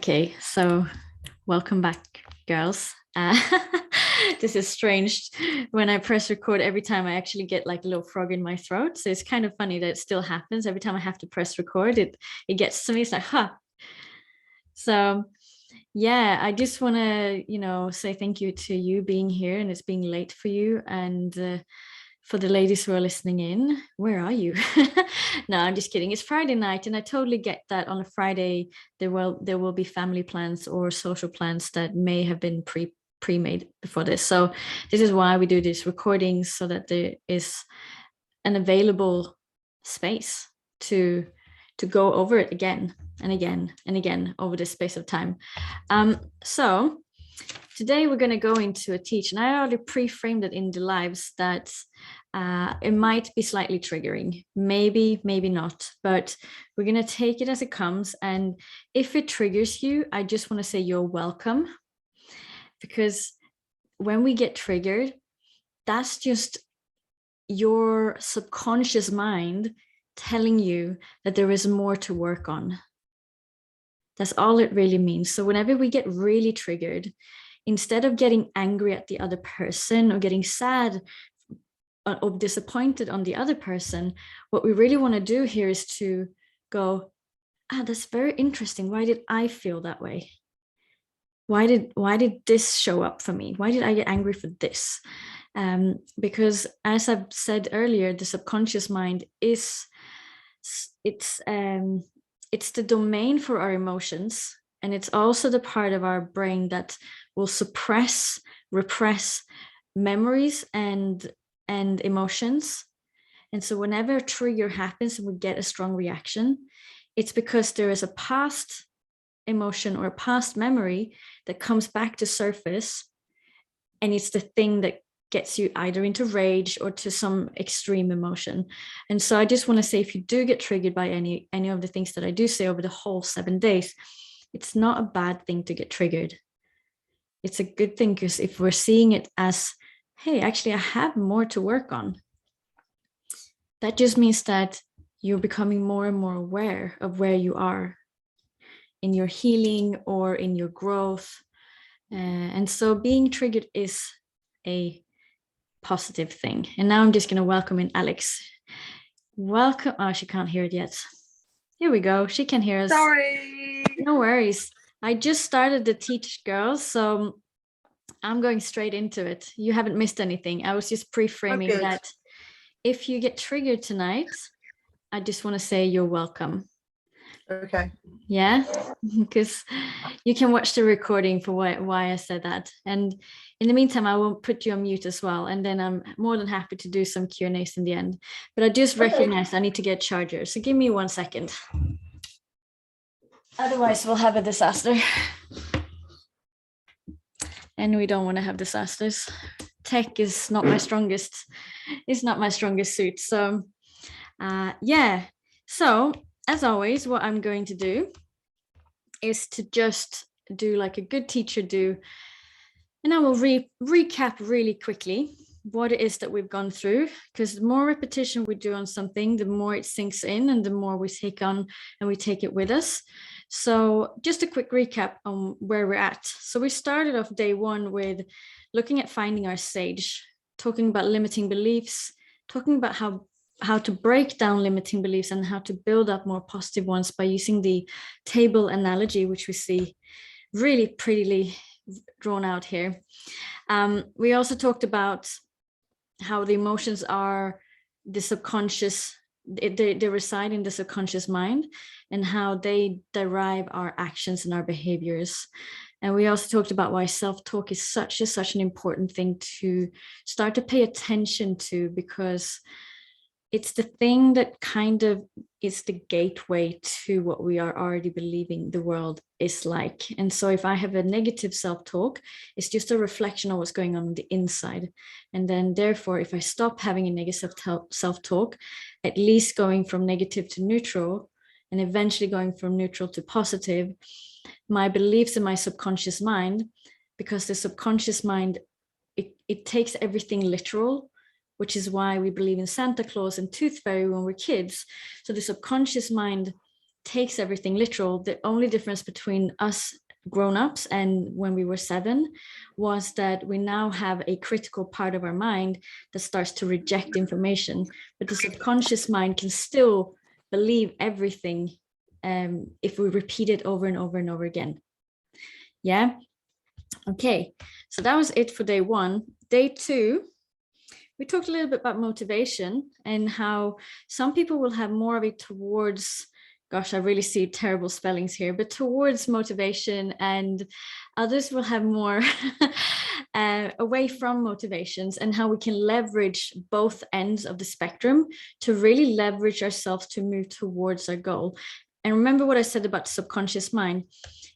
Okay, so welcome back, girls. This is strange. When I press record, every time I actually get like a little frog in my throat. So it's kind of funny that it still happens. Every time I have to press record, it gets to me. It's like, huh. So yeah, I just want to, say thank you to you being here, and it's being late for you. And for the ladies who are listening in, where are you? No, I'm just kidding. It's Friday night, and I totally get that on a Friday there will be family plans or social plans that may have been pre-made before this. So this is why we do these recordings, so that there is an available space to go over it again and again and again over this space of time. So today we're going to go into a teach, and I already pre-framed it in the lives that it might be slightly triggering, maybe not, but we're going to take it as it comes. And if it triggers you, I just want to say you're welcome, because when we get triggered, that's just your subconscious mind telling you that there is more to work on. That's all it really means. So whenever we get really triggered, instead of getting angry at the other person or getting sad or disappointed on the other person, what we really want to do here is to go, that's very interesting. Why did I feel that way? Why did this show up for me? Why did I get angry for this? Because as I've said earlier, the subconscious mind it's the domain for our emotions, and it's also the part of our brain that will repress memories and emotions. And so whenever a trigger happens and we get a strong reaction, it's because there is a past emotion or a past memory that comes back to surface, and it's the thing that gets you either into rage or to some extreme emotion. And so I just want to say, if you do get triggered by any of the things that I do say over the whole 7 days, it's not a bad thing to get triggered. It's a good thing, because if we're seeing it as, hey, actually I have more to work on, that just means that you're becoming more and more aware of where you are in your healing or in your growth. And so being triggered is a positive thing. And now I'm just going to welcome in Alex. Welcome. Oh, she can't hear it yet. Here we go. She can hear us. Sorry. No worries. I just started the teach, girls, so I'm going straight into it. You haven't missed anything. I was just pre-framing that if you get triggered tonight, I just want to say you're welcome. Okay. Yeah, because you can watch the recording for why I said that. And in the meantime, I will put you on mute as well. And then I'm more than happy to do some Q&As in the end. But I just recognized I need to get charger. So give me 1 second. Otherwise, we'll have a disaster. And we don't want to have disasters. Tech is not my strongest. It's not my strongest suit. So yeah. So as always, what I'm going to do is to just do like a good teacher do. And I will recap really quickly what it is that we've gone through, because the more repetition we do on something, the more it sinks in and the more we take on and we take it with us. So just a quick recap on where we're at. So we started off day 1 with looking at finding our sage, talking about limiting beliefs, talking about how to break down limiting beliefs and how to build up more positive ones by using the table analogy, which we see really prettily drawn out here. We also talked about how the emotions are the subconscious, they reside in the subconscious mind, and how they derive our actions and our behaviors. And we also talked about why self-talk is such an important thing to start to pay attention to, because it's the thing that kind of is the gateway to what we are already believing the world is like. And so if I have a negative self-talk, it's just a reflection of what's going on the inside. And then therefore, if I stop having a negative self-talk, at least going from negative to neutral, and eventually going from neutral to positive, my beliefs in my subconscious mind, because the subconscious mind, it takes everything literal, which is why we believe in Santa Claus and Tooth Fairy when we're kids. So the subconscious mind takes everything literal. The only difference between us grown-ups and when we were 7 was that we now have a critical part of our mind that starts to reject information, but the subconscious mind can still believe everything if we repeat it over and over and over again. Yeah. Okay, so that was it for day 1. Day 2, we talked a little bit about motivation and how some people will have more of it towards, gosh, I really see terrible spellings here, but towards motivation, and others will have more away from motivations, and how we can leverage both ends of the spectrum to really leverage ourselves to move towards our goal. And remember what I said about subconscious mind.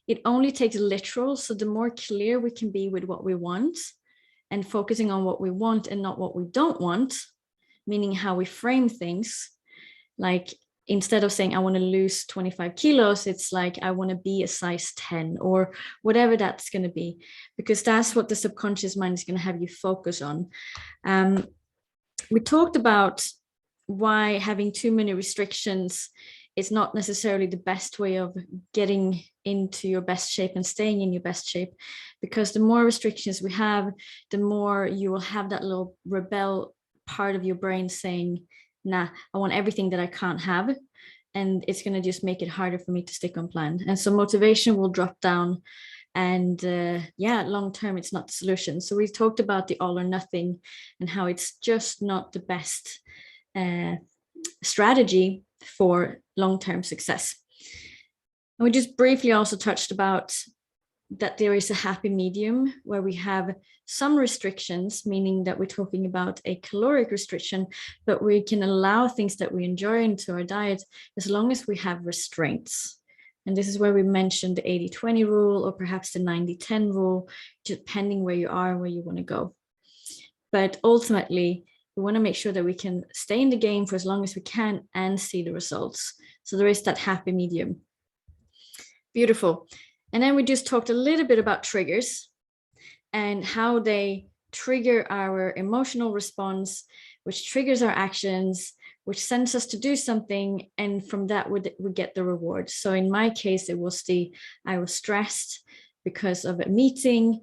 It only takes literal. So the more clear we can be with what we want and focusing on what we want and not what we don't want, meaning how we frame things, like instead of saying I want to lose 25 kilos, it's like I want to be a size 10 or whatever that's going to be, because that's what the subconscious mind is going to have you focus on. We talked about why having too many restrictions is not necessarily the best way of getting into your best shape and staying in your best shape, because the more restrictions we have, the more you will have that little rebel part of your brain saying, nah, I want everything that I can't have. And it's going to just make it harder for me to stick on plan. And so motivation will drop down. And long term, it's not the solution. So we talked about the all or nothing and how it's just not the best strategy for long-term success. And we just briefly also touched about that there is a happy medium where we have some restrictions, meaning that we're talking about a caloric restriction, but we can allow things that we enjoy into our diet as long as we have restraints. And this is where we mentioned the 80-20 rule, or perhaps the 90-10 rule, depending where you are and where you want to go. But ultimately, we want to make sure that we can stay in the game for as long as we can and see the results. So there is that happy medium. Beautiful. And then we just talked a little bit about triggers and how they trigger our emotional response, which triggers our actions, which sends us to do something. And from that, we get the reward. So in my case, it was I was stressed because of a meeting.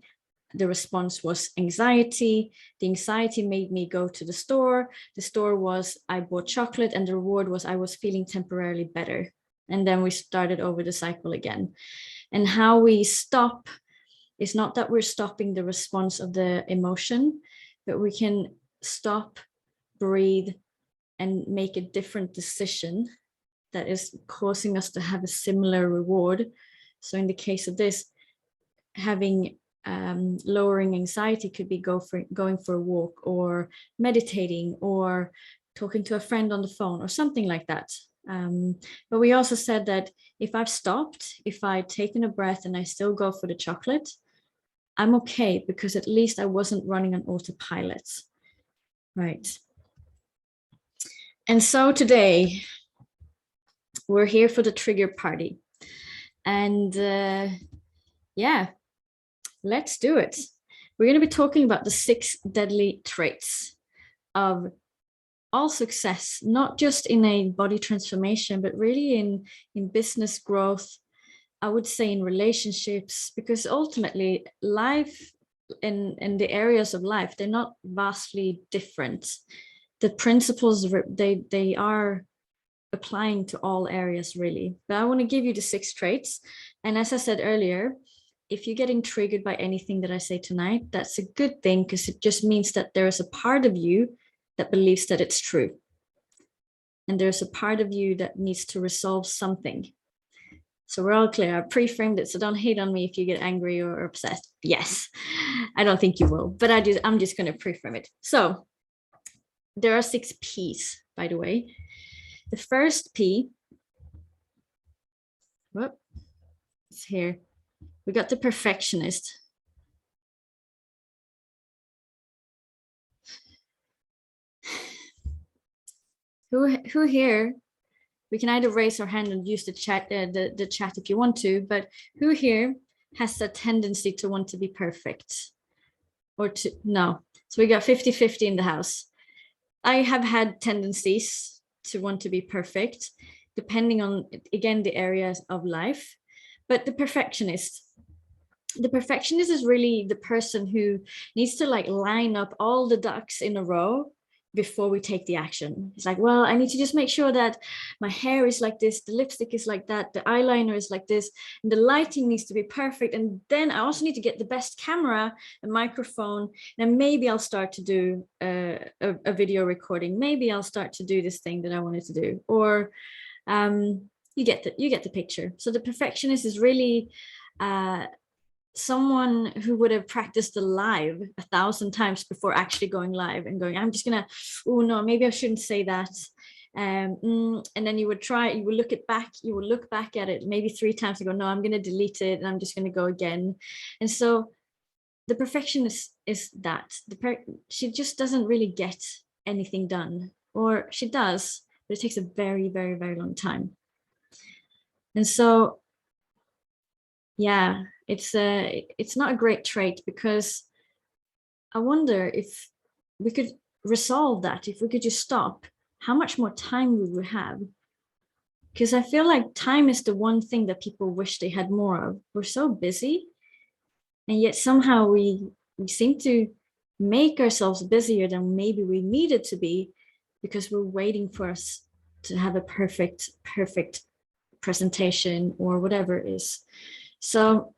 The response was anxiety. The anxiety made me go to the store. The store was I bought chocolate, and the reward was I was feeling temporarily better. And then we started over the cycle again. And how we stop is not that we're stopping the response of the emotion, but we can stop, breathe, and make a different decision that is causing us to have a similar reward. So in the case of this, having lowering anxiety could be going for a walk, or meditating, or talking to a friend on the phone, or something like that. But we also said that if I've stopped, if I've taken a breath and I still go for the chocolate, I'm okay, because at least I wasn't running on autopilot, right? And so today we're here for the trigger party, and let's do it. We're going to be talking about the 6 deadly traits of all success, not just in a body transformation, but really in business growth, I would say in relationships, because ultimately life and the areas of life, they're not vastly different. The principles, they are applying to all areas really. But I want to give you the 6 traits. And as I said earlier, if you're getting triggered by anything that I say tonight, that's a good thing, because it just means that there is a part of you that believes that it's true. And there's a part of you that needs to resolve something. So we're all clear. I pre-framed it, so don't hate on me if you get angry or upset. Yes, I don't think you will, but I'm just going to pre-frame it. So there are 6 P's, by the way. The first P, it's here. We got the perfectionist. Who here? We can either raise our hand and use the chat, the chat if you want to. But who here has a tendency to want to be perfect, or to no? So we got 50-50 in the house. I have had tendencies to want to be perfect, depending on, again, the areas of life. But the perfectionist is really the person who needs to like line up all the ducks in a row before we take the action. It's like, well, I need to just make sure that my hair is like this, the lipstick is like that, the eyeliner is like this, and the lighting needs to be perfect. And then I also need to get the best camera, a microphone, and maybe I'll start to do a video recording. Maybe I'll start to do this thing that I wanted to do. Or you get the picture. So the perfectionist is really someone who would have practiced the live 1,000 times before actually going live and going, I'm just gonna, oh no, maybe I shouldn't say that. And then you would look back at it maybe 3 times and go, no, I'm gonna delete it and I'm just gonna go again. And so the perfectionist is that she just doesn't really get anything done, or she does, but it takes a very, very, very long time. And so, yeah, it's not a great trait, because I wonder if we could resolve that, if we could just stop, how much more time we would have. Because I feel like time is the one thing that people wish they had more of. We're so busy, and yet somehow we seem to make ourselves busier than maybe we needed to be, because we're waiting for us to have a perfect presentation or whatever it is. So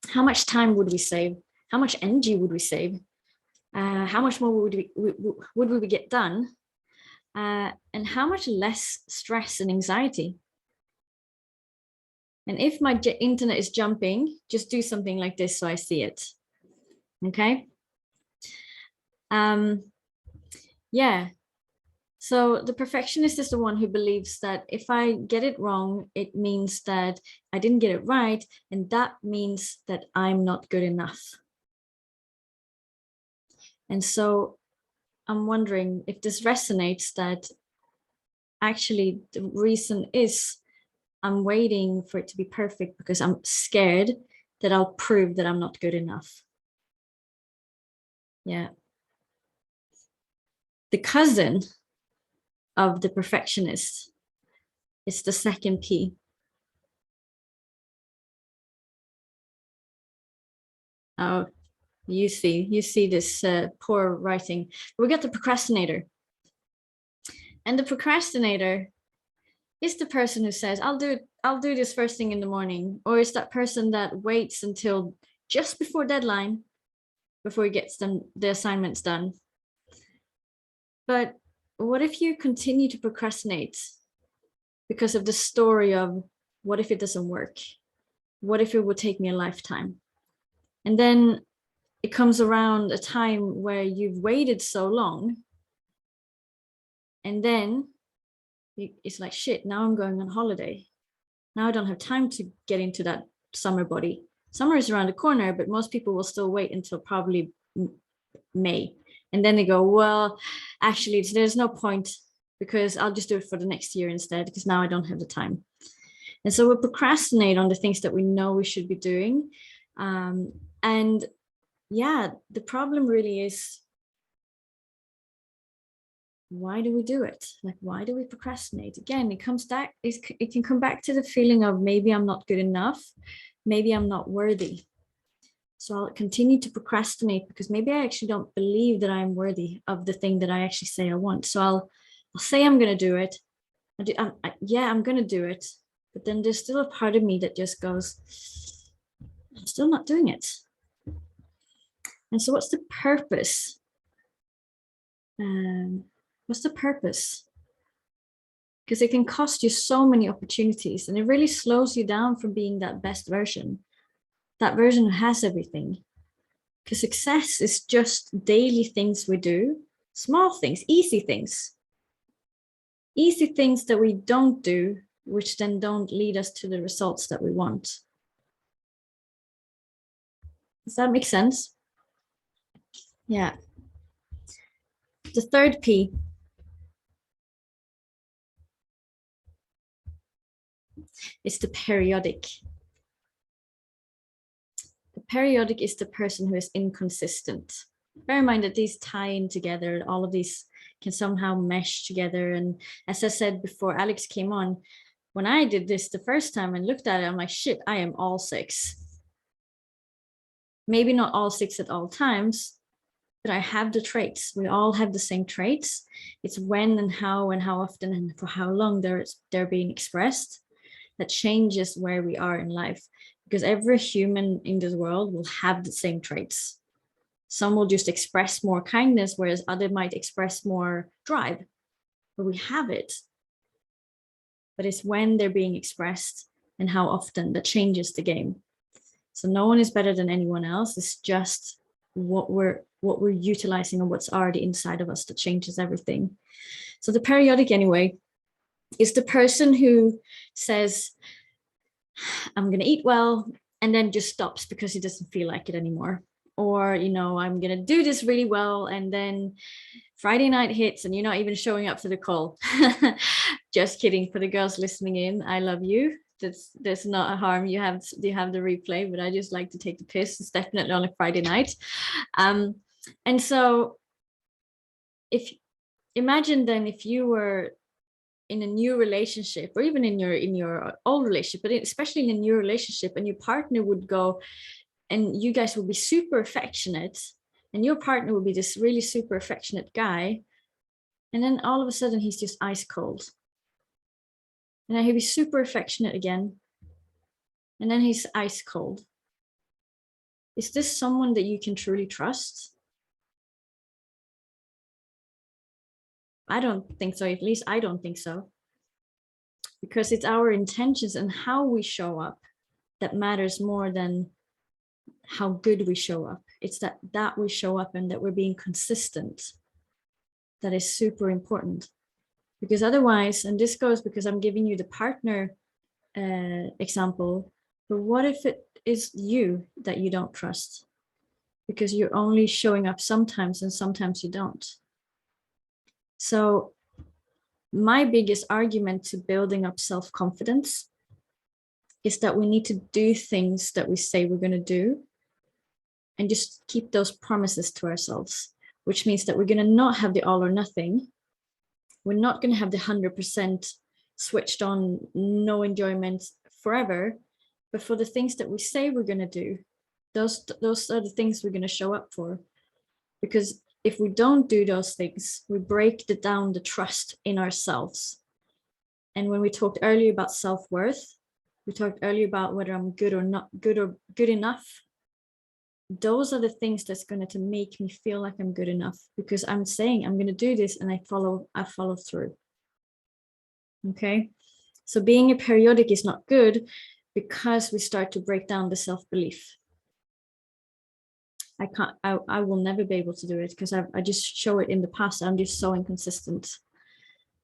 how much time would we save? How much energy would we save? How much more would we get done? And how much less stress and anxiety? And if my internet is jumping, just do something like this so I see it. Okay. Yeah. So the perfectionist is the one who believes that if I get it wrong, it means that I didn't get it right, and that means that I'm not good enough. And so I'm wondering if this resonates, that actually the reason is I'm waiting for it to be perfect because I'm scared that I'll prove that I'm not good enough. Yeah. The cousin of the perfectionist is the second P. Oh, you see this poor writing. We got the procrastinator. And the procrastinator is the person who says, I'll do this first thing in the morning. Or it's that person that waits until just before deadline before he gets the assignments done. But what if you continue to procrastinate because of the story of, what if it doesn't work? What if it would take me a lifetime? And then it comes around a time where you've waited so long, and then it's like, shit, now I'm going on holiday. Now I don't have time to get into that summer body. Summer is around the corner, but most people will still wait until probably May. And then they go, well, actually, there's no point, because I'll just do it for the next year instead, because now I don't have the time. And so we procrastinate on the things that we know we should be doing. And yeah, the problem really is, why do we do it? Like, why do we procrastinate? Again, it can come back to the feeling of, maybe I'm not good enough, maybe I'm not worthy. So I'll continue to procrastinate because maybe I actually don't believe that I'm worthy of the thing that I actually say I want. So I'll say I'm going to do it. I'm going to do it. But then there's still a part of me that just goes, I'm still not doing it. And so what's the purpose? What's the purpose? Because it can cost you so many opportunities, and it really slows you down from being that best version. That version who has everything. Because success is just daily things we do, small things, easy things that we don't do, which then don't lead us to the results that we want. Does that make sense? Yeah. The third P is the periodic. The periodic is the person who is inconsistent. Bear in mind that these tie in together, all of these can somehow mesh together. And as I said before Alex came on, when I did this the first time and looked at it, I'm like, shit, I am all 6. Maybe not all 6 at all times, but I have the traits. We all have the same traits. It's when and how often and for how long they're being expressed that changes where we are in life. Because every human in this world will have the same traits. Some will just express more kindness, whereas others might express more drive. But we have it. But it's when they're being expressed and how often that changes the game. So no one is better than anyone else. It's just what we're utilizing and what's already inside of us that changes everything. So the periodic, anyway, is the person who says, I'm going to eat well, and then just stops because he doesn't feel like it anymore. Or, I'm going to do this really well, and then Friday night hits and you're not even showing up to the call. Just kidding. For the girls listening in, I love you. There's not a harm. You have the replay, but I just like to take the piss. It's definitely on a Friday night. And so if you were in a new relationship, or even in your old relationship, but especially in a new relationship, and your partner would go, and you guys would be super affectionate, and your partner would be this really super affectionate guy, and then all of a sudden he's just ice cold, and then he'll be super affectionate again, and then he's ice cold. Is this someone that you can truly trust? I don't think so. At least I don't think so. Because it's our intentions and how we show up that matters more than how good we show up. It's that we show up and that we're being consistent. That is super important. Because otherwise, and this goes because I'm giving you the partner example, but what if it is you that you don't trust? Because you're only showing up sometimes and sometimes you don't. So my biggest argument to building up self-confidence is that we need to do things that we say we're going to do and just keep those promises to ourselves, which means that we're going to not have the all or nothing. We're not going to have the 100% switched on, no enjoyment forever. But for the things that we say we're going to do, those are the things we're going to show up for. Because if we don't do those things, we break down the trust in ourselves. And when we talked earlier about self-worth, we talked earlier about whether I'm good or not good or good enough. Those are the things that's going to make me feel like I'm good enough, because I'm saying I'm going to do this and I follow through. Okay. So being a periodic is not good because we start to break down the self-belief. I will never be able to do it because I just show it in the past. I'm just so inconsistent.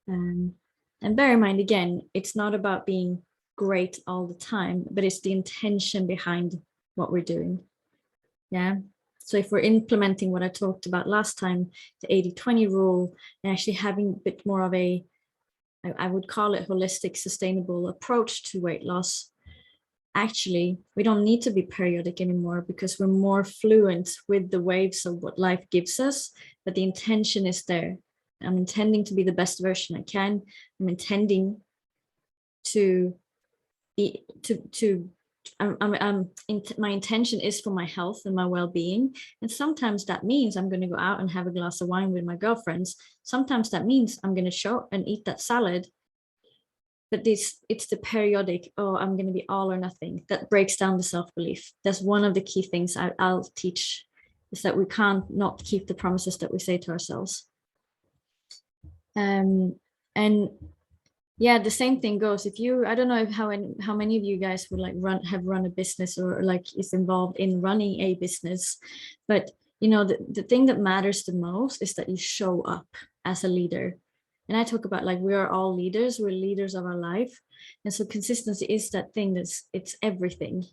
And bear in mind, again, it's not about being great all the time, but it's the intention behind what we're doing. Yeah. So if we're implementing what I talked about last time, the 80-20 rule, and actually having a bit more of a, I would call it holistic, sustainable approach to weight loss, actually, we don't need to be periodic anymore because we're more fluent with the waves of what life gives us, but the intention is there. I'm intending to be the best version I can. I'm intending to be, my intention is for my health and my well-being. And sometimes that means I'm going to go out and have a glass of wine with my girlfriends. Sometimes that means I'm going to show and eat that salad. But it's the periodic, I'm going to be all or nothing, that breaks down the self-belief. That's one of the key things I'll teach, is that we can't not keep the promises that we say to ourselves. And yeah, the same thing goes if you, I don't know how many of you guys would like have run a business or like is involved in running a business, but the thing that matters the most is that you show up as a leader. And I talk about, like, we are all leaders, we're leaders of our life. And so consistency is that thing it's everything.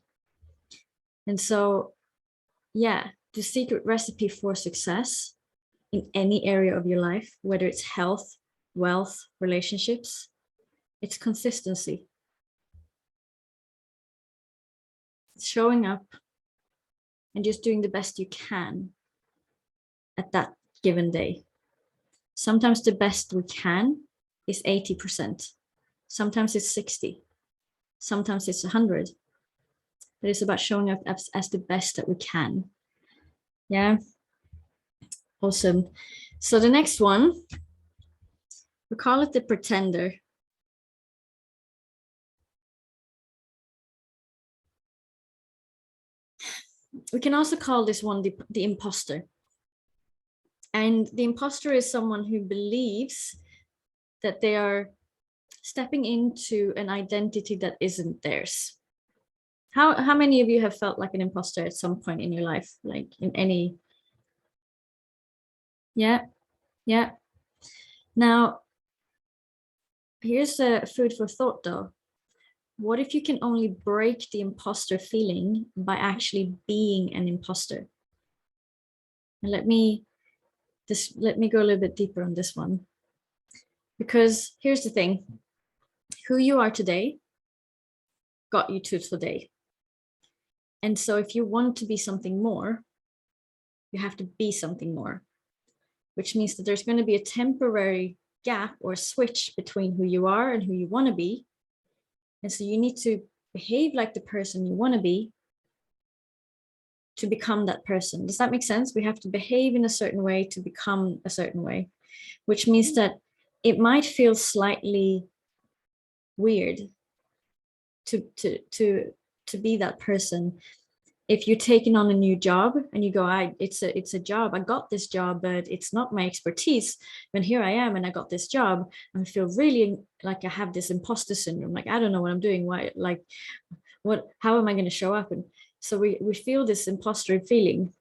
And so, yeah, the secret recipe for success in any area of your life, whether it's health, wealth, relationships, it's consistency. It's showing up and just doing the best you can at that given day. Sometimes the best we can is 80%. Sometimes it's 60. Sometimes it's 100. But it's about showing up as the best that we can. Yeah. Awesome. So the next one, we call it the pretender. We can also call this one the imposter. And the imposter is someone who believes that they are stepping into an identity that isn't theirs. How many of you have felt like an imposter at some point in your life, like in any? Yeah. Now, here's a food for thought though. What if you can only break the imposter feeling by actually being an imposter? And let me go a little bit deeper on this one. Because here's the thing. Who you are today got you to today. And so if you want to be something more, you have to be something more, which means that there's going to be a temporary gap or switch between who you are and who you want to be. And so you need to behave like the person you want to be to become that person. Does that make sense? We have to behave in a certain way to become a certain way, which means that it might feel slightly weird to be that person. If you're taking on a new job and you go, it's a job, I got this job, but it's not my expertise. And here I am, and I got this job, and I feel really like I have this imposter syndrome. Like, I don't know what I'm doing. Why, like, how am I going to show up? And so we feel this imposter feeling.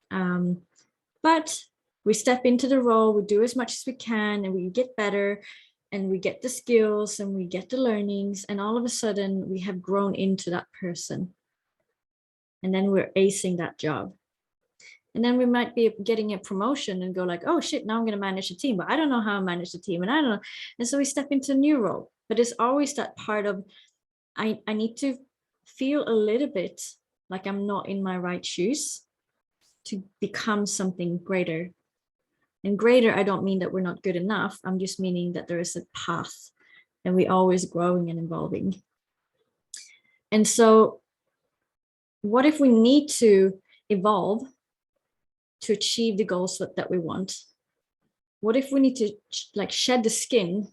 But we step into the role, we do as much as we can, and we get better, and we get the skills, and we get the learnings, and all of a sudden we have grown into that person. And then we're acing that job. And then we might be getting a promotion and go like, oh shit, now I'm going to manage a team, but I don't know how I manage the team, and I don't know. And so we step into a new role. But it's always that part of, I need to feel a little bit like I'm not in my right shoes to become something greater. And greater, I don't mean that we're not good enough. I'm just meaning that there is a path and we're always growing and evolving. And so what if we need to evolve to achieve the goals that we want? What if we need to like shed the skin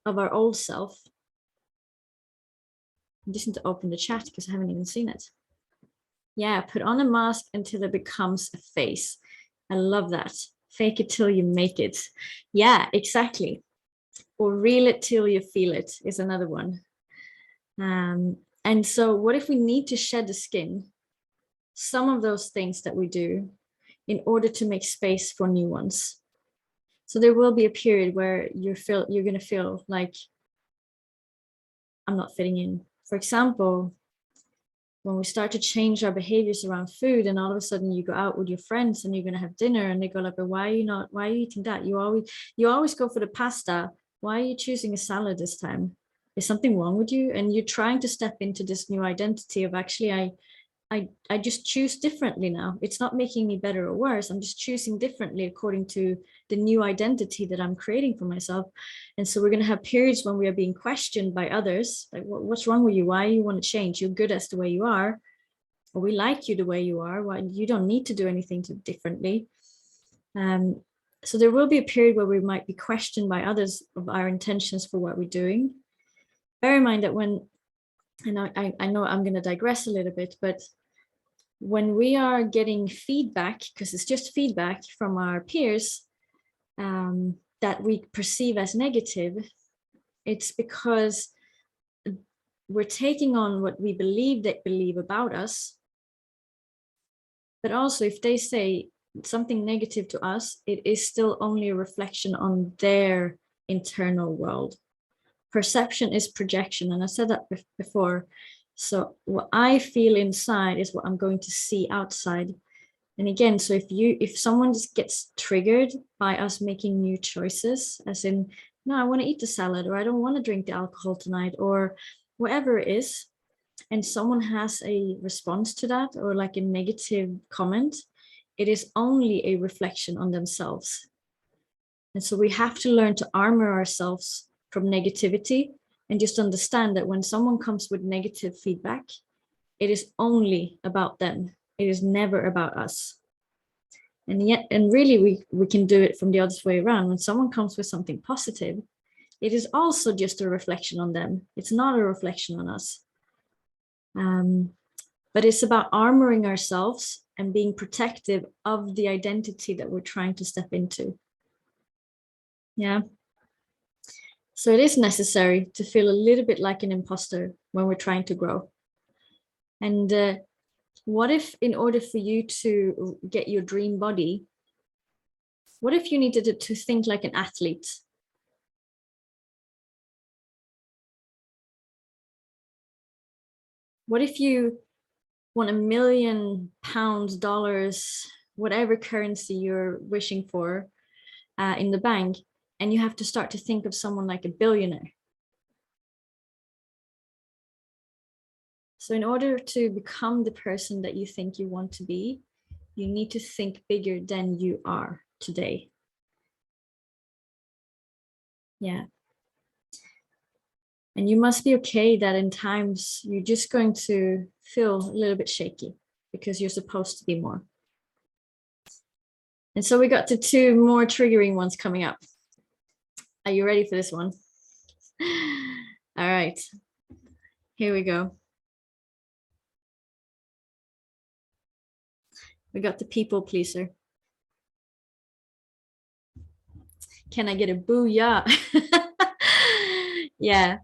of our old self? I just need to open the chat because I haven't even seen it. Yeah, put on a mask until it becomes a face. I love that. Fake it till you make it. Yeah, exactly. Or reel it till you feel it is another one. And so what if we need to shed the skin, some of those things that we do, in order to make space for new ones? So there will be a period where you're going to feel like I'm not fitting in. For example, when we start to change our behaviors around food, and all of a sudden you go out with your friends and you're going to have dinner, and they go like, but why are you eating that? You always go for the pasta. Why are you choosing a salad this time? Is something wrong with you? And you're trying to step into this new identity of, actually, I just choose differently now. It's not making me better or worse. I'm just choosing differently according to the new identity that I'm creating for myself. And so we're going to have periods when we are being questioned by others, like, what's wrong with you? Why you want to change? You're good as the way you are, or we like you the way you are. Why you don't need to do anything differently. So there will be a period where we might be questioned by others of our intentions for what we're doing. Bear in mind that when, and I know I'm going to digress a little bit, but when we are getting feedback, because it's just feedback from our peers that we perceive as negative, it's because we're taking on what we believe they believe about us. But also, if they say something negative to us, it is still only a reflection on their internal world. Perception is projection, and I said that before. So what I feel inside is what I'm going to see outside. And again, so if someone just gets triggered by us making new choices, as in, no, I want to eat the salad, or I don't want to drink the alcohol tonight, or whatever it is, and someone has a response to that, or like a negative comment, it is only a reflection on themselves. And so we have to learn to armor ourselves from negativity and just understand that when someone comes with negative feedback, it is only about them. It is never about us. And really we can do it from the other way around. When someone comes with something positive, it is also just a reflection on them. It's not a reflection on us. But it's about armoring ourselves and being protective of the identity that we're trying to step into. Yeah. So it is necessary to feel a little bit like an imposter when we're trying to grow. And what if, in order for you to get your dream body, what if you needed to think like an athlete? What if you want £1 million, dollars, whatever currency you're wishing for in the bank, and you have to start to think of someone like a billionaire? So in order to become the person that you think you want to be, you need to think bigger than you are today. Yeah. And you must be okay that in times you're just going to feel a little bit shaky because you're supposed to be more. And so we got to 2 more triggering ones coming up. Are you ready for this one? All right, here we go. We got the people pleaser. Can I get a booyah? Yeah,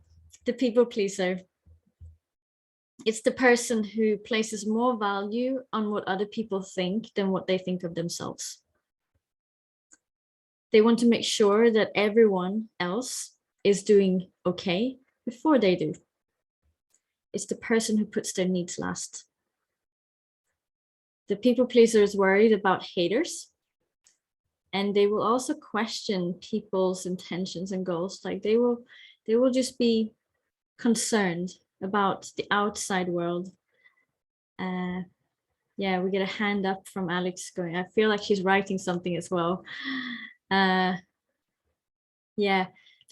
the people pleaser. It's the person who places more value on what other people think than what they think of themselves. They want to make sure that everyone else is doing okay before they do. It's the person who puts their needs last. The people pleaser is worried about haters, and they will also question people's intentions and goals. Like they will just be concerned about the outside world. Yeah, we get a hand up from Alex going, I feel like she's writing something as well. Yeah,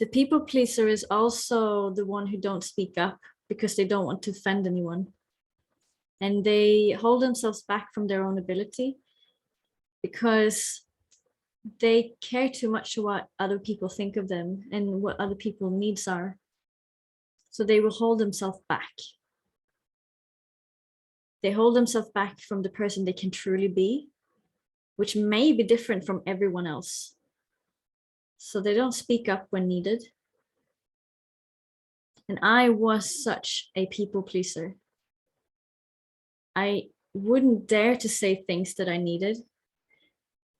the people pleaser is also the one who don't speak up because they don't want to offend anyone. And they hold themselves back from their own ability because they care too much what other people think of them and what other people's needs are. So they will hold themselves back. They hold themselves back from the person they can truly be, which may be different from everyone else. So they don't speak up when needed. And I was such a people pleaser. I wouldn't dare to say things that I needed.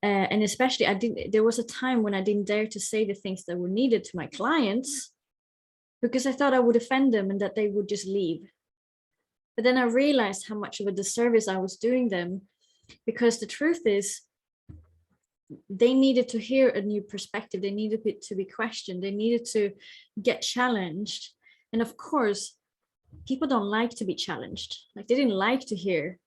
And especially there was a time when I didn't dare to say the things that were needed to my clients because I thought I would offend them and that they would just leave. But then I realized how much of a disservice I was doing them, because the truth is they needed to hear a new perspective. They needed it to be questioned. They needed to get challenged. And of course, people don't like to be challenged. Like they didn't like to hear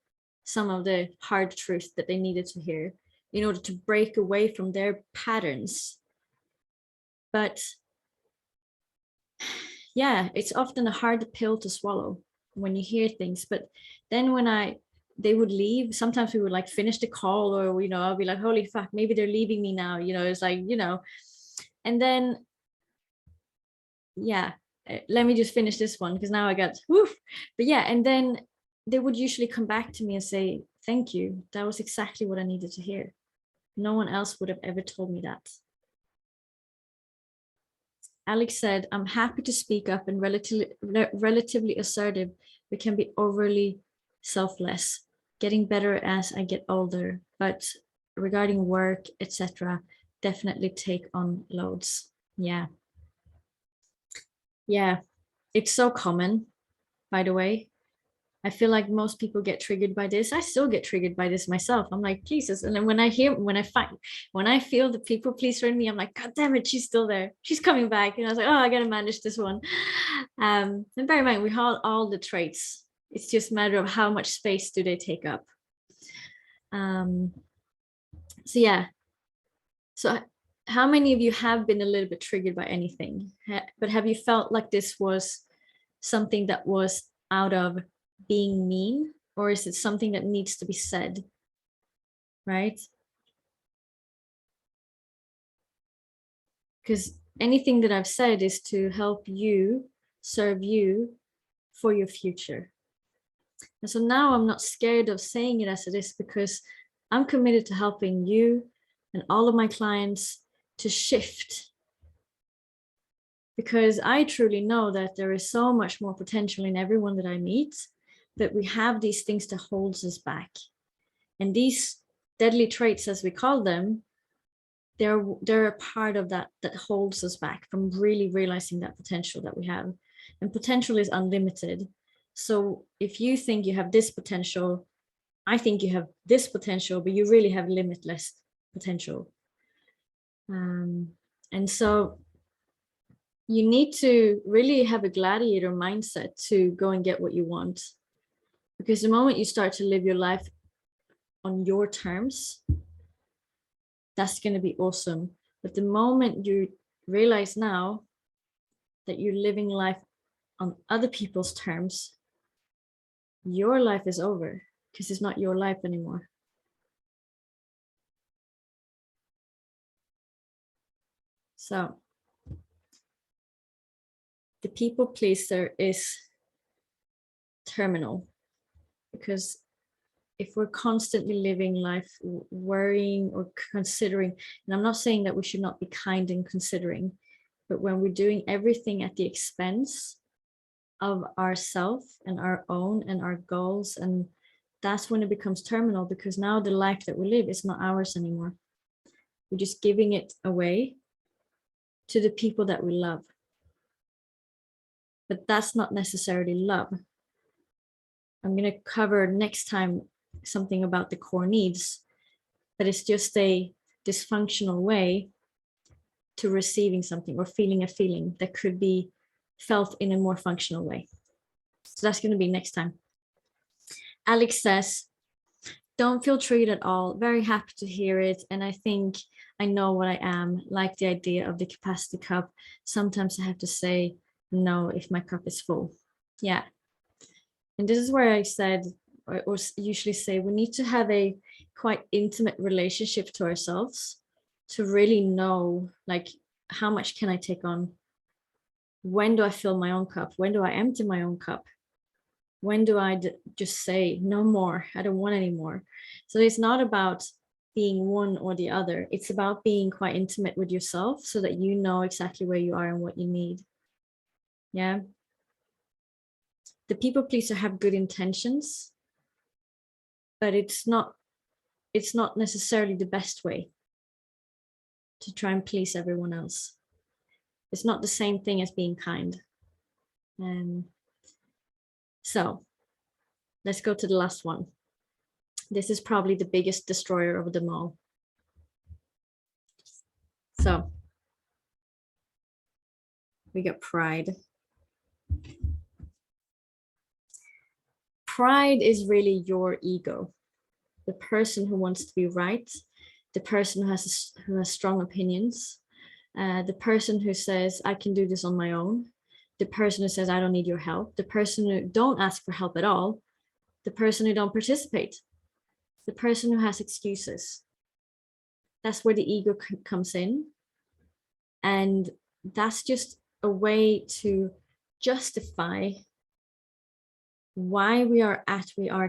some of the hard truth that they needed to hear in order to break away from their patterns. But yeah, it's often a hard pill to swallow when you hear things. But then when they would leave, sometimes we would like finish the call, or I'll be like, holy fuck, maybe they're leaving me now, it's like, and then yeah, let me just finish this one because now I got woof. But yeah, and then they would usually come back to me and say, thank you, that was exactly what I needed to hear. No one else would have ever told me that. Alex said, I'm happy to speak up and relatively assertive, but can be overly selfless, getting better as I get older. But regarding work, etc., definitely take on loads. Yeah. Yeah. It's so common, by the way. I feel like most people get triggered by this. I still get triggered by this myself. I'm like, Jesus. And then when I feel the people pleaser in me, I'm like, God damn it, she's still there. She's coming back. And I was like, oh, I gotta manage this one. And bear in mind, we have all the traits. It's just a matter of how much space do they take up. So yeah. So how many of you have been a little bit triggered by anything? But have you felt like this was something that was out of being mean, or is it something that needs to be said? Right? Because anything that I've said is to help you, serve you for your future. And so now I'm not scared of saying it as it is, because I'm committed to helping you and all of my clients to shift. Because I truly know that there is so much more potential in everyone that I meet, that we have these things that holds us back. And these deadly traits, as we call them, they're a part of that holds us back from really realizing that potential that we have. And potential is unlimited. So if you think you have this potential, I think you have this potential, but you really have limitless potential. And so you need to really have a gladiator mindset to go and get what you want. Because the moment you start to live your life on your terms, that's going to be awesome. But the moment you realize now that you're living life on other people's terms, your life is over, because it's not your life anymore. So the people pleaser is terminal, because if we're constantly living life worrying or considering, and I'm not saying that we should not be kind and considering, but when we're doing everything at the expense of ourselves and our own and our goals, and that's when it becomes terminal, because now the life that we live is not ours anymore. We're just giving it away to the people that we love. But that's not necessarily love. I'm going to cover next time something about the core needs, but it's just a dysfunctional way to receiving something or feeling a feeling that could be felt in a more functional way. So that's going to be next time. Alex says, don't feel triggered at all. Very happy to hear it. And I think I know what I am, like the idea of the capacity cup. Sometimes I have to say no if my cup is full. Yeah. And this is where I said, or usually say, we need to have a quite intimate relationship to ourselves to really know, like, how much can I take on? When do I fill my own cup? When do I empty my own cup? When do I just say no more? I don't want any more. So it's not about being one or the other. It's about being quite intimate with yourself so that you know exactly where you are and what you need. Yeah. The people pleaser have good intentions, but it's not necessarily the best way to try and please everyone else. It's not the same thing as being kind. So let's go to the last one. This is probably the biggest destroyer of them all. So we got pride. Pride is really your ego, the person who wants to be right, the person who has strong opinions, the person who says, I can do this on my own, the person who says, I don't need your help, the person who don't ask for help at all, the person who don't participate, the person who has excuses. That's where the ego comes in. And that's just a way to justify why we are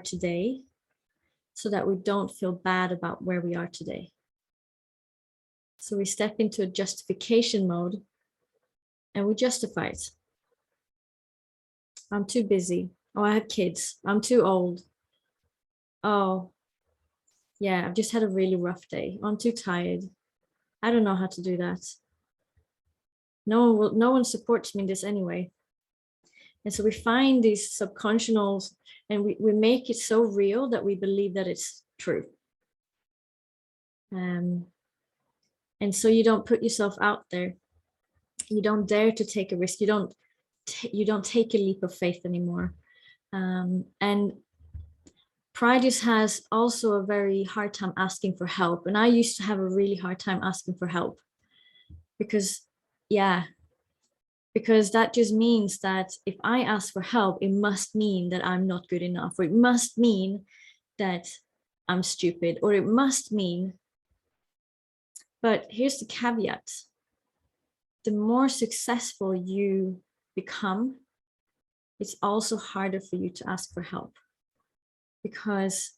today, so that we don't feel bad about where we are today. So we step into a justification mode and we justify it. I'm too busy. Oh, I have kids. I'm too old. Oh, yeah, I've just had a really rough day. I'm too tired. I don't know how to do that. No one supports me in this anyway. And so we find these subconscious and we make it so real that we believe that it's true. And so you don't put yourself out there. You don't dare to take a risk. You don't take a leap of faith anymore. And pride just has also a very hard time asking for help. And I used to have a really hard time asking for help. because yeah, because that just means that if I ask for help, it must mean that I'm not good enough, or it must mean that I'm stupid, or it must mean. But here's the caveat: the more successful you become, it's also harder for you to ask for help, because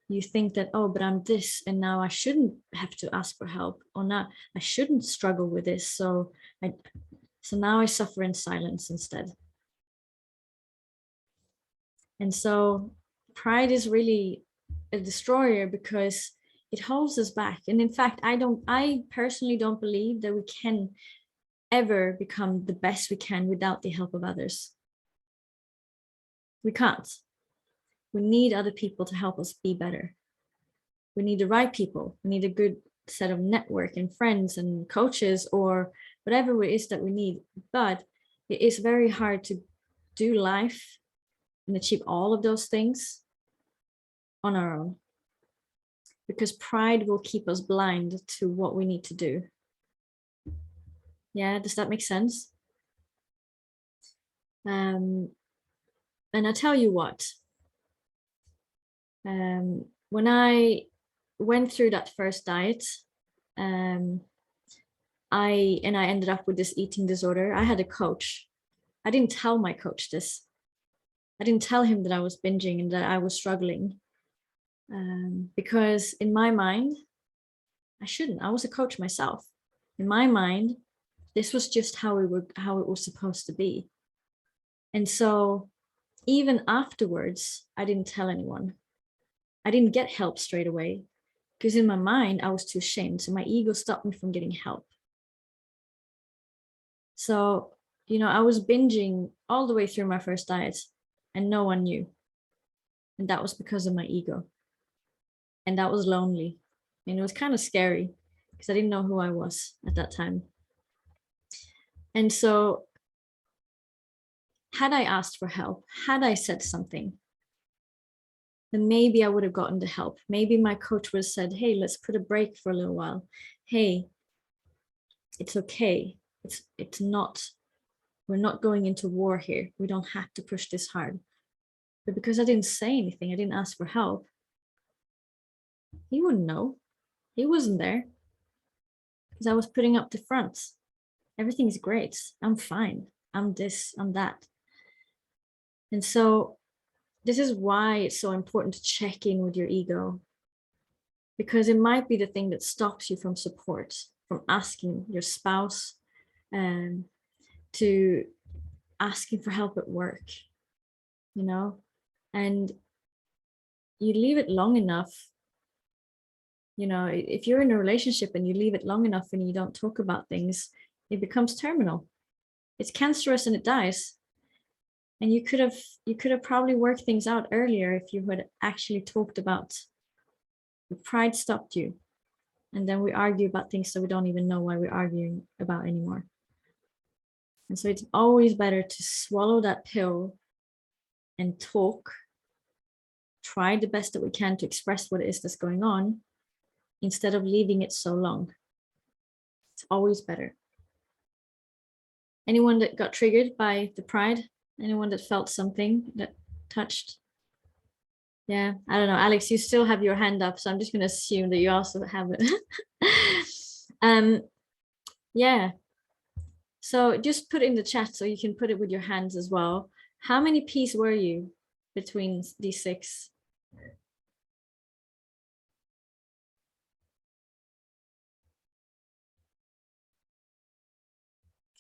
you think that, oh, but I'm this, and now I shouldn't have to ask for help, or not, I shouldn't struggle with this, so now I suffer in silence instead. And so pride is really a destroyer, because it holds us back. And in fact, I personally don't believe that we can ever become the best we can without the help of others. We can't. We need other people to help us be better. We need the right people. We need a good set of network and friends and coaches, or whatever it is that we need. But it is very hard to do life and achieve all of those things on our own, because pride will keep us blind to what we need to do. Yeah, does that make sense? And I tell you what, when I went through that first diet, I ended up with this eating disorder. I had a coach. I didn't tell my coach this. I didn't tell him that I was binging and that I was struggling, because in my mind, I shouldn't. I was a coach myself. In my mind, this was just how it was supposed to be. And so even afterwards, I didn't tell anyone. I didn't get help straight away, because in my mind, I was too ashamed. So my ego stopped me from getting help. So, I was binging all the way through my first diet, and no one knew. And that was because of my ego. And that was lonely. And it was kind of scary, because I didn't know who I was at that time. And so had I asked for help, had I said something, then maybe I would have gotten the help. Maybe my coach would have said, hey, let's put a break for a little while. Hey, it's okay. It's not, we're not going into war here. We don't have to push this hard. But because I didn't say anything, I didn't ask for help, he wouldn't know. He wasn't there, because I was putting up the front. Everything's great. I'm fine. I'm this, I'm that. And so this is why it's so important to check in with your ego, because it might be the thing that stops you from support, from asking your spouse, to asking for help at work, and you leave it long enough. If you're in a relationship and you leave it long enough and you don't talk about things, it becomes terminal. It's cancerous and it dies. And you could have probably worked things out earlier if you had actually talked about. The pride stopped you, and then we argue about things that we don't even know why we're arguing about anymore. And so it's always better to swallow that pill and talk, try the best that we can to express what it is that's going on, instead of leaving it so long. It's always better. Anyone that got triggered by the pride? Anyone that felt something that touched? Yeah, I don't know. Alex, you still have your hand up, so I'm just going to assume that you also have it. Yeah. So just put it in the chat so you can put it with your hands as well. How many P's were you between these 6?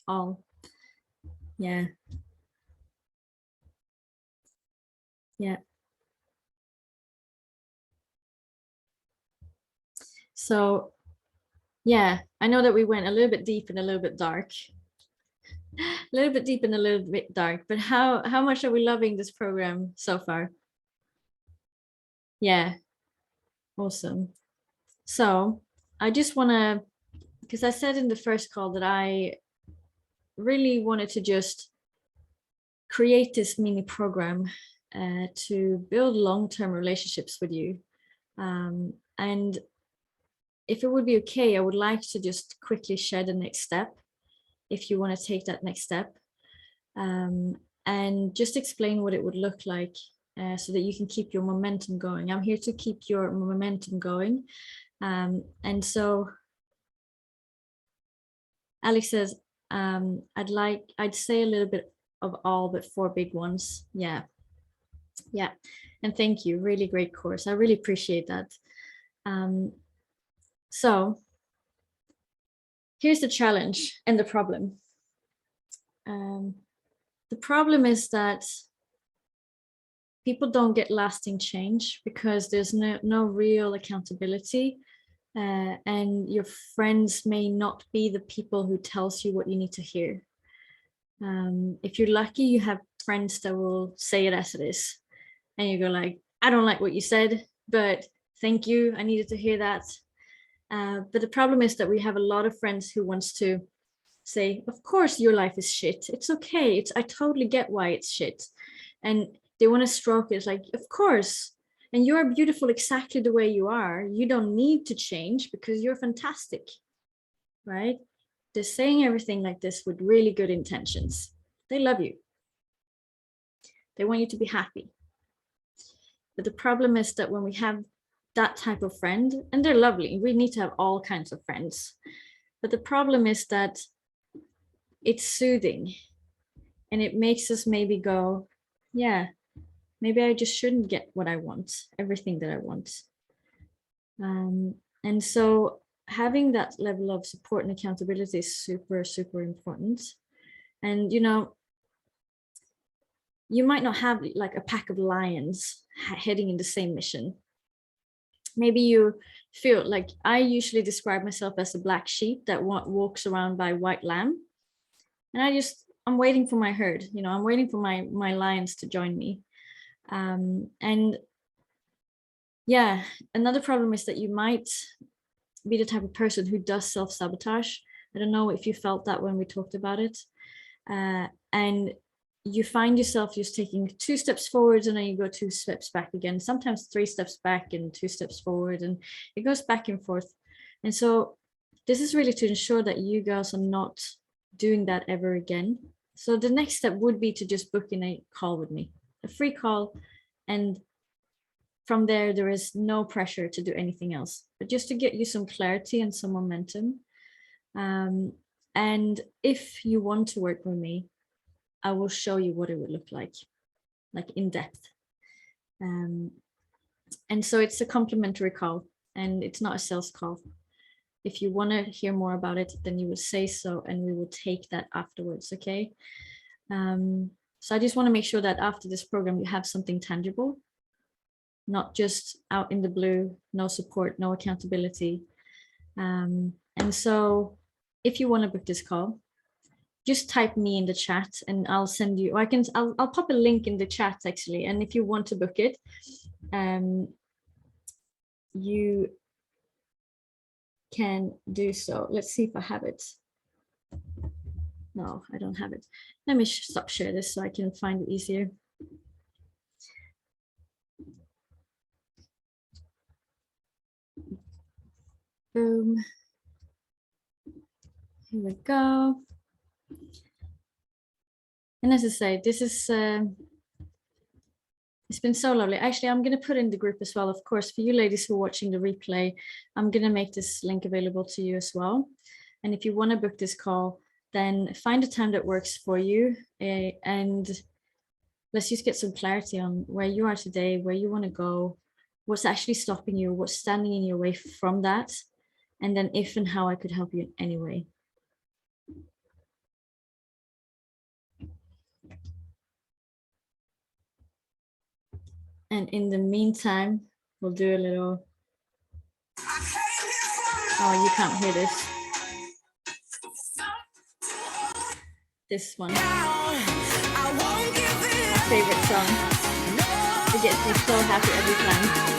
All. Yeah. Yeah. So, yeah, I know that we went a little bit deep and a little bit dark. A little bit deep and a little bit dark, but how much are we loving this program so far? Yeah. Awesome. So, I just want to, because I said in the first call that I really wanted to just create this mini program to build long-term relationships with you. And if it would be okay, I would like to just quickly share the next step, if you want to take that next step, and just explain what it would look like, so that you can keep your momentum going. I'm here to keep your momentum going. And so Alex says, I'd say a little bit of all but 4 big ones. Yeah. And thank you. Really great course. I really appreciate that. So here's the challenge and the problem. The problem is that people don't get lasting change because there's no real accountability, and your friends may not be the people who tells you what you need to hear. If you're lucky, you have friends that will say it as it is, and you go like, I don't like what you said, but thank you, I needed to hear that. But the problem is that we have a lot of friends who wants to say, of course your life is shit, it's okay, I totally get why it's shit, and they want to stroke it. It's like, of course, and you're beautiful exactly the way you are, you don't need to change because you're fantastic, right? They're saying everything like this with really good intentions. They love you, they want you to be happy. But the problem is that when we have that type of friend, and they're lovely, we need to have all kinds of friends, but the problem is that it's soothing, and it makes us maybe go, yeah, maybe I just shouldn't get what I want, everything that I want. And so having that level of support and accountability is super, super important. And, you know, you might not have like a pack of lions heading in the same mission. Maybe you feel like, I usually describe myself as a black sheep that walks around by white lamb. And I'm waiting for my herd, you know, I'm waiting for my lions to join me. And yeah, another problem is that you might be the type of person who does self-sabotage. I don't know if you felt that when we talked about it. And you find yourself just taking 2 steps forward and then you go 2 steps back again, sometimes 3 steps back and 2 steps forward, and it goes back and forth. And so this is really to ensure that you girls are not doing that ever again. So the next step would be to just book in a call with me, a free call, and from there is no pressure to do anything else, but just to get you some clarity and some momentum. And if you want to work with me, I will show you what it would look like in depth. And so it's a complimentary call, and it's not a sales call. If you want to hear more about it, then you will say so, and we will take that afterwards, okay? So I just want to make sure that after this program, you have something tangible, not just out in the blue, no support, no accountability. And so if you want to book this call, just type me in the chat and I'll send you, or I'll pop a link in the chat actually. And if you want to book it, you can do so. Let's see if I have it. No, I don't have it. Let me stop share this so I can find it easier. Boom. Here we go. And as I say, this is, it's been so lovely. Actually, I'm going to put in the group as well. Of course, for you ladies who are watching the replay, I'm going to make this link available to you as well. And if you want to book this call, then find a time that works for you. And let's just get some clarity on where you are today, where you want to go, what's actually stopping you, what's standing in your way from that, and then if and how I could help you in any way. And in the meantime, we'll do a little, oh, you can't hear this. This one, my favorite song. It gets me so happy every time.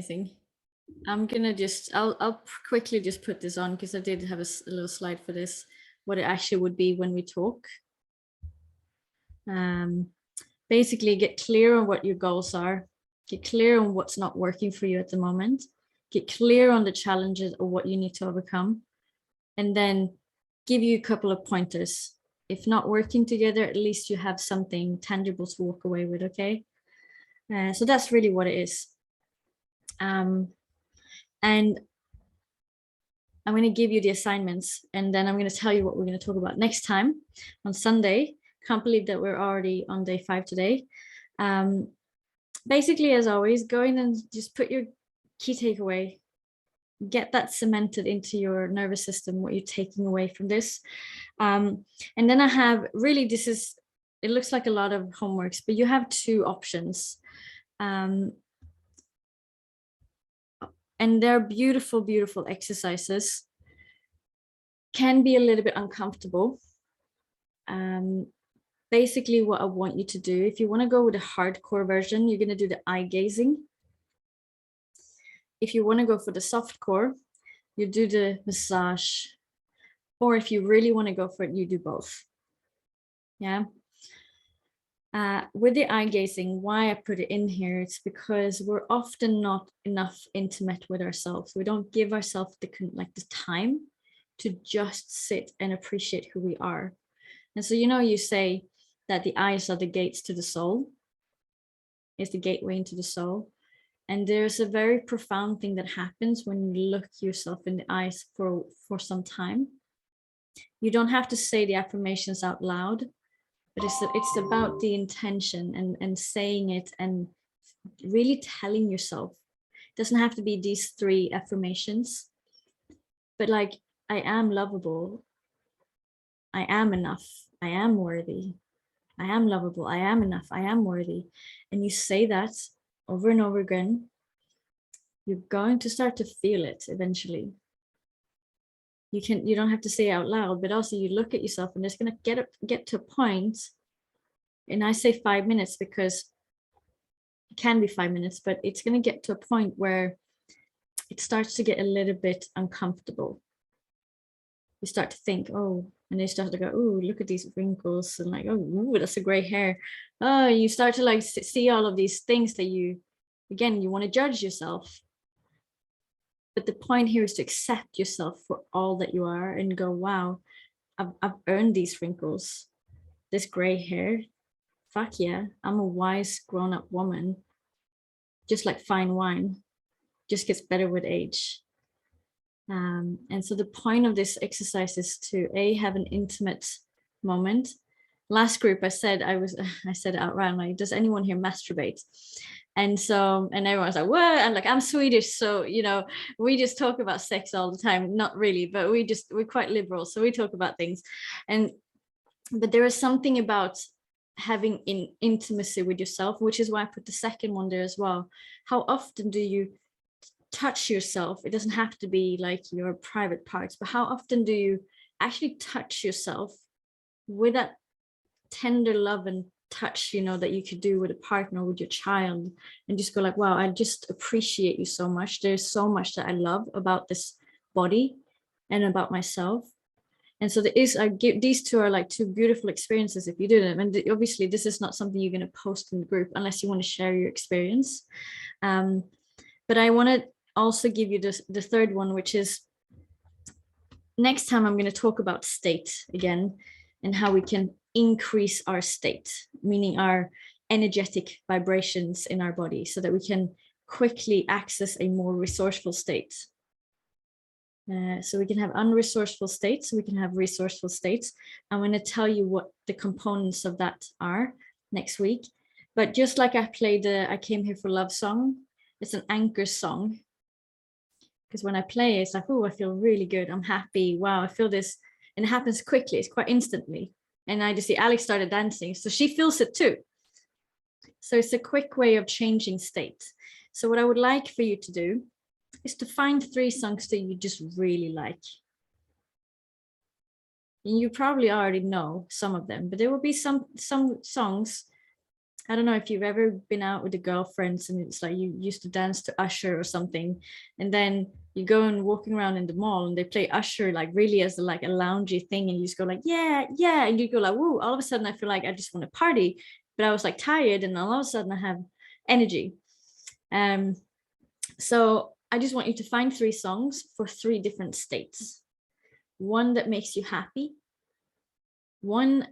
Amazing. I'm gonna just, I'll quickly just put this on because I did have a little slide for this, what it actually would be when we talk. Basically get clear on what your goals are, get clear on what's not working for you at the moment, get clear on the challenges or what you need to overcome, and then give you a couple of pointers. If not working together, at least you have something tangible to walk away with, okay? So that's really what it is. And I'm going to give you the assignments, and then I'm going to tell you what we're going to talk about next time on Sunday. Can't believe that we're already on day 5 today. Basically, as always, go in and just put your key takeaway, get that cemented into your nervous system, what you're taking away from this. And then I have really, it looks like a lot of homeworks, but you have 2 options. And they're beautiful, beautiful exercises. Can be a little bit uncomfortable. Basically what I want you to do, if you want to go with a hardcore version, you're going to do the eye gazing. If you want to go for the soft core, you do the massage. Or if you really want to go for it, you do both. Yeah. With the eye gazing, why I put it in here, it's because we're often not enough intimate with ourselves. We don't give ourselves the time to just sit and appreciate who we are. And so, you say that the eyes are the gates to the soul. It's the gateway into the soul. And there's a very profound thing that happens when you look yourself in the eyes for some time. You don't have to say the affirmations out loud, but it's about the intention and saying it and really telling yourself. It doesn't have to be these 3 affirmations, but like, I am lovable, I am enough, I am worthy, I am lovable, I am enough, I am worthy. And you say that over and over again, you're going to start to feel it eventually. You don't have to say it out loud, but also you look at yourself and it's going to get to a point, and I say 5 minutes because it can be 5 minutes, but it's going to get to a point where it starts to get a little bit uncomfortable. You start to think, oh, and they start to go, oh, look at these wrinkles, and like, oh, ooh, that's a gray hair. Oh, you start to like see all of these things that you want to judge yourself. But the point here is to accept yourself for all that you are and go, wow, I've earned these wrinkles, this gray hair. Fuck yeah, I'm a wise grown-up woman. Just like fine wine, just gets better with age. And so the point of this exercise is to have an intimate moment. Last group I said it out loud, like, does anyone here masturbate? And everyone's like, what? And like, I'm Swedish, so we just talk about sex all the time. Not really, but we're quite liberal, so we talk about things. But there is something about having intimacy with yourself, which is why I put the second one there as well. How often do you touch yourself? It doesn't have to be like your private parts, but how often do you actually touch yourself with that tender love and touch, that you could do with a partner, with your child, and just go like, wow, I just appreciate you so much. There's so much that I love about this body and about myself. And so these 2 are like 2 beautiful experiences if you do them. And obviously this is not something you're going to post in the group unless you want to share your experience. But I want to also give you the third one, which is next time I'm going to talk about state again and how we can increase our state, meaning our energetic vibrations in our body, so that we can quickly access a more resourceful state. So we can have unresourceful states, we can have resourceful states. I'm going to tell you what the components of that are next week. But just like I Came Here for Love song, it's an anchor song. Because when I play, it's like, oh, I feel really good. I'm happy. Wow, I feel this. And it happens quickly. It's quite instantly. And I just see Alex started dancing. So she feels it too. So it's a quick way of changing state. So what I would like for you to do is to find 3 songs that you just really like. And you probably already know some of them, but there will be some songs I don't know if you've ever been out with the girlfriends and it's like you used to dance to Usher or something, and then you go and walking around in the mall and they play Usher like really as like a loungy thing, and you just go like, yeah, yeah, and you go like, woo, all of a sudden I feel like I just want to party, but I was like tired, and all of a sudden I have energy. So I just want you to find 3 songs for 3 different states. One that makes you happy. One,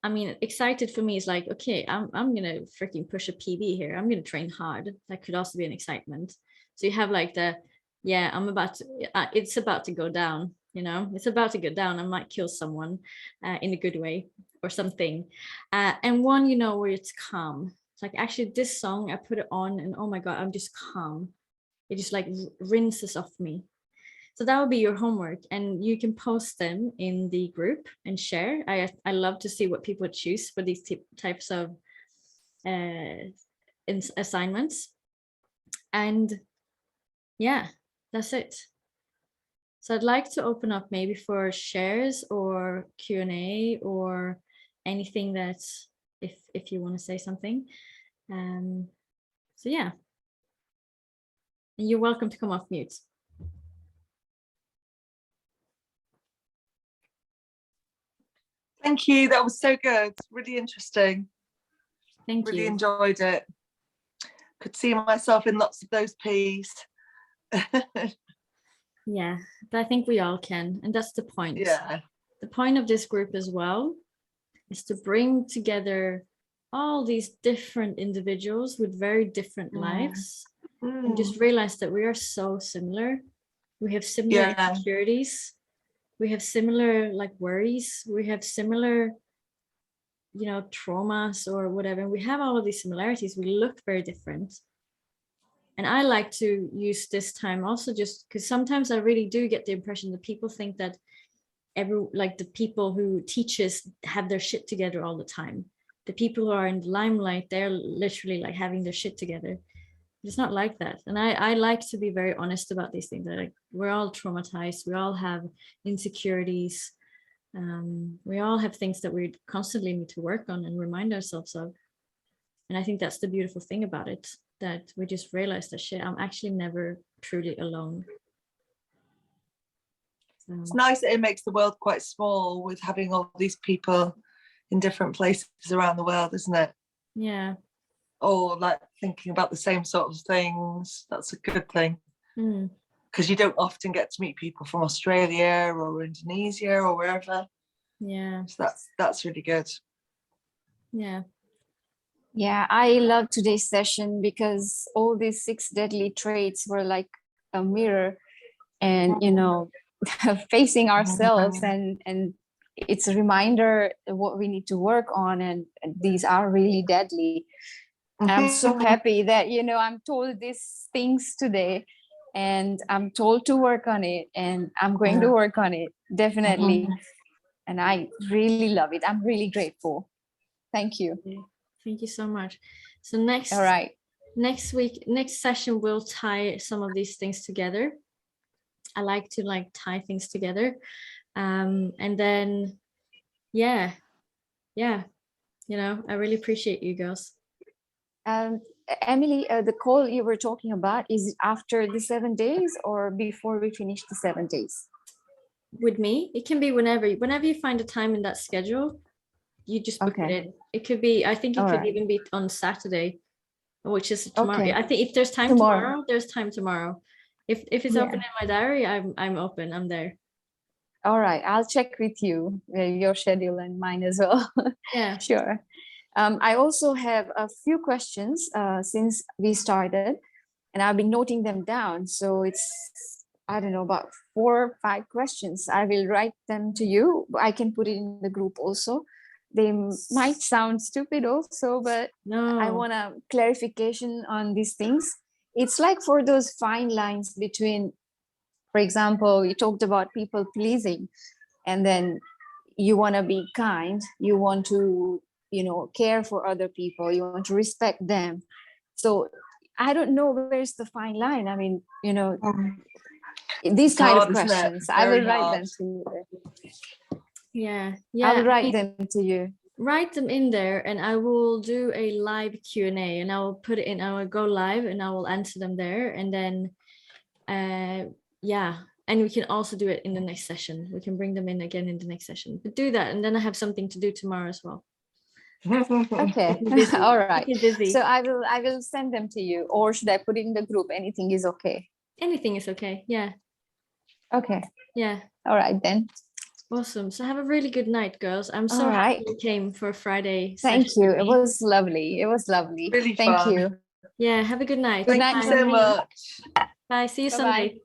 I mean, excited for me is like, okay, I'm gonna freaking push a PB here. I'm gonna train hard. That could also be an excitement. So you have like the, yeah, I'm about to, it's about to go down. You know, it's about to go down. I might kill someone in a good way or something. And one, you know, where it's calm. It's like actually this song, I put it on and oh my God, I'm just calm. It just like rinses off me. So that will be your homework, and you can post them in the group and share. I love to see what people choose for these types of assignments. And yeah, that's it. So I'd like to open up maybe for shares or Q&A or anything that if you want to say something. So yeah, and you're welcome to come off mute. Thank you. That was so good. Really interesting. Thank you. Really enjoyed it. Could see myself in lots of those P's. Yeah, but I think we all can. And that's the point. Yeah. The point of this group as well is to bring together all these different individuals with very different lives and just realize that we are so similar. We have similar insecurities. We have similar like worries. We have similar, you know, traumas or whatever. We have all of these similarities. We look very different. And I like to use this time also just because sometimes I really do get the impression that people think that the people who teach us have their shit together all the time. The people who are in the limelight, they're literally like having their shit together. It's not like that. And I like to be very honest about these things. Like we're all traumatized. We all have insecurities. We all have things that we constantly need to work on and remind ourselves of. And I think that's the beautiful thing about it, that we just realize that shit, I'm actually never truly alone. So. It's nice that it makes the world quite small with having all these people in different places around the world, isn't it? Yeah. Or like thinking about the same sort of things. That's a good thing. Because you don't often get to meet people from Australia or Indonesia or wherever. Yeah. So that's really good. Yeah. Yeah, I love today's session because all these 6 deadly traits were like a mirror and, you know, facing ourselves and it's a reminder of what we need to work on, and these are really deadly. I'm so happy that, you know, I'm told these things today and I'm told to work on it, and I'm going to work on it, definitely. And I really love it. I'm really grateful. Thank you. Thank you so much. So next session, we'll tie some of these things together. I like to like tie things together. And then, yeah, you know, I really appreciate you girls. Emily, the call you were talking about, is it after the 7 days or before we finish the 7 days? With me, it can be whenever you find a time in that schedule, you just book it in. It could be, I think it could even be on Saturday, which is tomorrow. I think if there's time tomorrow, there's time tomorrow. If it's open in my diary, I'm open, I'm there. All right, I'll check with you, your schedule and mine as well. Yeah, sure. I also have a few questions since we started, and I've been noting them down. So it's, I don't know, about 4 or 5 questions. I will write them to you. I can put it in the group also. They might sound stupid also, but no. I want a clarification on these things. It's like for those fine lines between, for example, you talked about people pleasing, and then you want to be kind, you want to, you know, care for other people, you want to respect them. So I don't know where's the fine line. I mean, you know, these kind of questions, I will write them to you. Yeah, I will write them to you. write them in there, and I will do a live Q&A, and I will put it in. I will go live and I will answer them there, and then yeah, and we can also do it in the next session. We can bring them in again in the next session, but do that, and then I have something to do tomorrow as well. Okay. All right. So I will send them to you, or should I put it in the group? Anything is okay. Anything is okay. Yeah. Okay. Yeah. All right then. Awesome. So have a really good night, girls. I'm so happy you came for a Friday. Thank you. It was lovely. It was lovely. Really Thank fun. you. Yeah. Have a good night. Good night. Thank you so much. Bye. See you Bye-bye. Sunday.